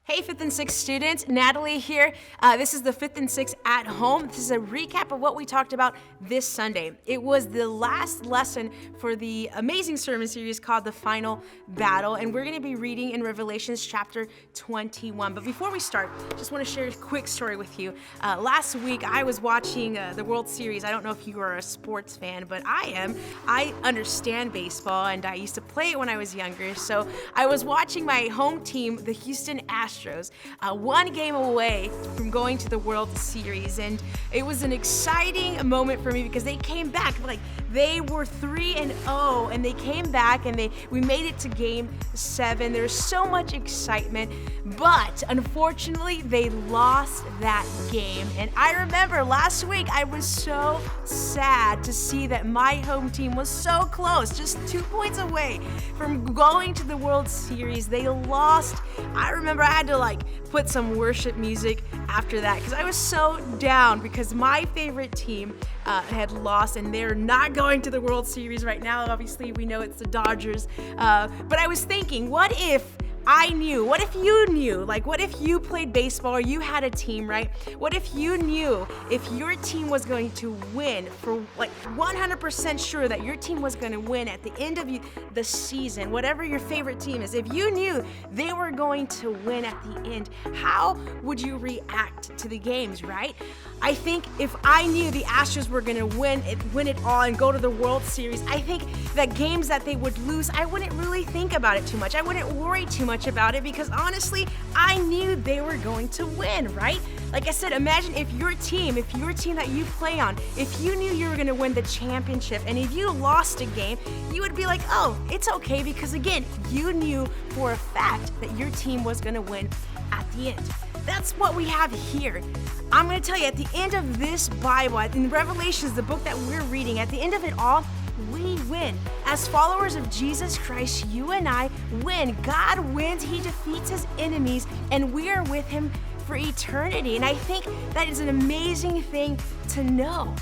Hey, 5th and 6th students, Natalie here. This is the 5th and 6th at home. This is a recap of what we talked about this Sunday. It was the last lesson for the amazing sermon series called The Final Battle, and we're going to be reading in Revelations chapter 21. But before we start, just want to share a quick story with you. Last week, I was watching the World Series. I don't know if you are a sports fan, but I am. I understand baseball, and I used to play it when I was younger. So I was watching my home team, the Houston Astros, one game away from going to the World Series, and it was an exciting moment for me because they came back. They were 3-0, and they came back, and we made it to Game 7. There's so much excitement, but unfortunately, they lost that game. And I remember last week, I was so sad to see that my home team was so close, just 2 points away from going to the World Series. They lost. I remember I had to put some worship music after that because I was so down because my favorite team had lost, and they're not going to the World Series right now. Obviously, we know it's the Dodgers. But I was thinking, what if I knew? What if you knew? What if you played baseball or you had a team, right? What if you knew if your team was going to win, for 100% sure that your team was going to win at the end of the season, whatever your favorite team is, if you knew they were going to win at the end, how would you react to the games, right? I think if I knew the Astros were going to win it all and go to the World Series, I think that games that they would lose, I wouldn't really think about it too much. I wouldn't worry too much about it because honestly, I knew they were going to win, right? Like I said, imagine if your team that you play on, if you knew you were going to win the championship, and if you lost a game, you would be like, oh, it's okay, because again, you knew for a fact that your team was going to win at the end. That's what we have here. I'm going to tell you, at the end of this Bible, in Revelations, the book that we're reading, at the end of it all, we win. As followers of Jesus Christ, you and I win. God wins. He defeats his enemies, and we are with him for eternity. And I think that is an amazing thing to know.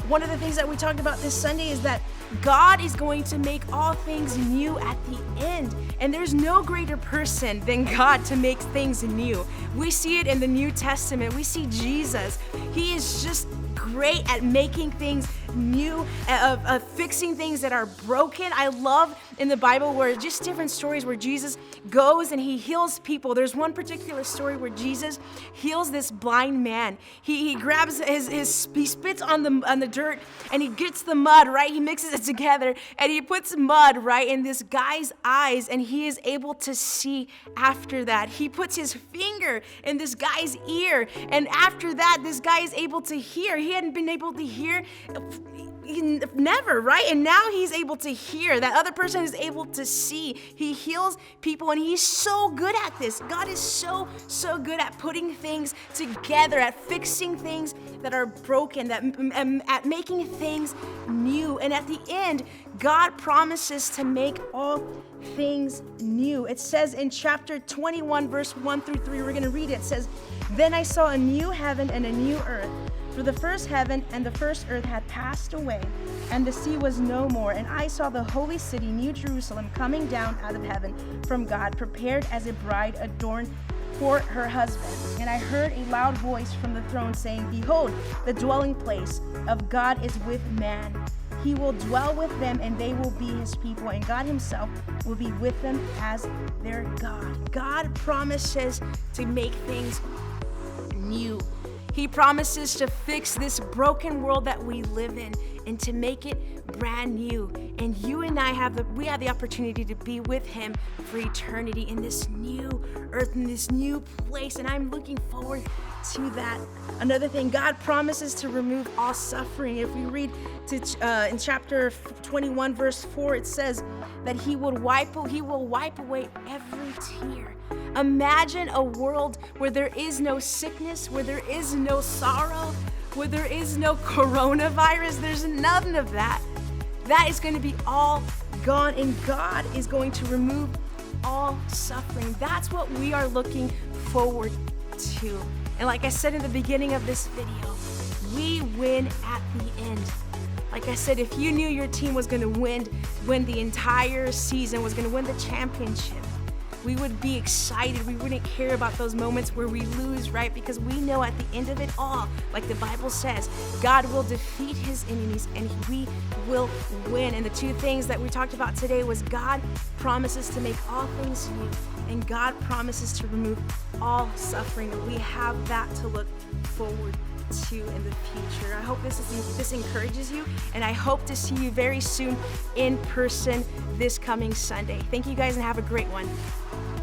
One of the things that we talked about this Sunday is that God is going to make all things new at the end. And there's no greater person than God to make things new. We see it in the New Testament. We see Jesus. He is just great at making things new, of fixing things that are broken. I love in the Bible where just different stories where Jesus goes and he heals people. There's one particular story where Jesus heals this blind man. He grabs he spits on the dirt and he gets the mud, right? He mixes it together and he puts mud right in this guy's eyes, and he is able to see after that. He puts his finger in this guy's ear, and after that, this guy is able to hear. He hadn't been able to hear never, right? And now he's able to hear. That other person is able to see. He heals people, and he's so good at this. God is so good at putting things together, at fixing things that are broken, at making things new. And at the end, God promises to make all things new. It says in chapter 21, verse 1 through 3, we're going to read it. It says, "Then I saw a new heaven and a new earth. For the first heaven and the first earth had passed away, and the sea was no more. And I saw the holy city, New Jerusalem, coming down out of heaven from God, prepared as a bride adorned for her husband. And I heard a loud voice from the throne saying, 'Behold, the dwelling place of God is with man. He will dwell with them, and they will be his people, and God himself will be with them as their God.'" God promises to make things new. He promises to fix this broken world that we live in and to make it brand new. And you and I have the opportunity to be with him for eternity in this new earth, in this new place. And I'm looking forward to that. Another thing, God promises to remove all suffering. If we read in chapter 21, verse 4, it says that he will wipe away every tear. Imagine a world where there is no sickness, where there is no sorrow, where there is no coronavirus. There's none of that. That is going to be all gone, and God is going to remove all suffering. That's what we are looking forward to. And like I said in the beginning of this video, we win at the end. Like I said, if you knew your team was going to win the entire season, was going to win the championship, we would be excited. We wouldn't care about those moments where we lose, right? Because we know at the end of it all, like the Bible says, God will defeat his enemies and we will win. And the two things that we talked about today was God promises to make all things new, and God promises to remove all suffering. And we have that to look forward to in the future. I hope this encourages you, and I hope to see you very soon in person this coming Sunday. Thank you guys and have a great one.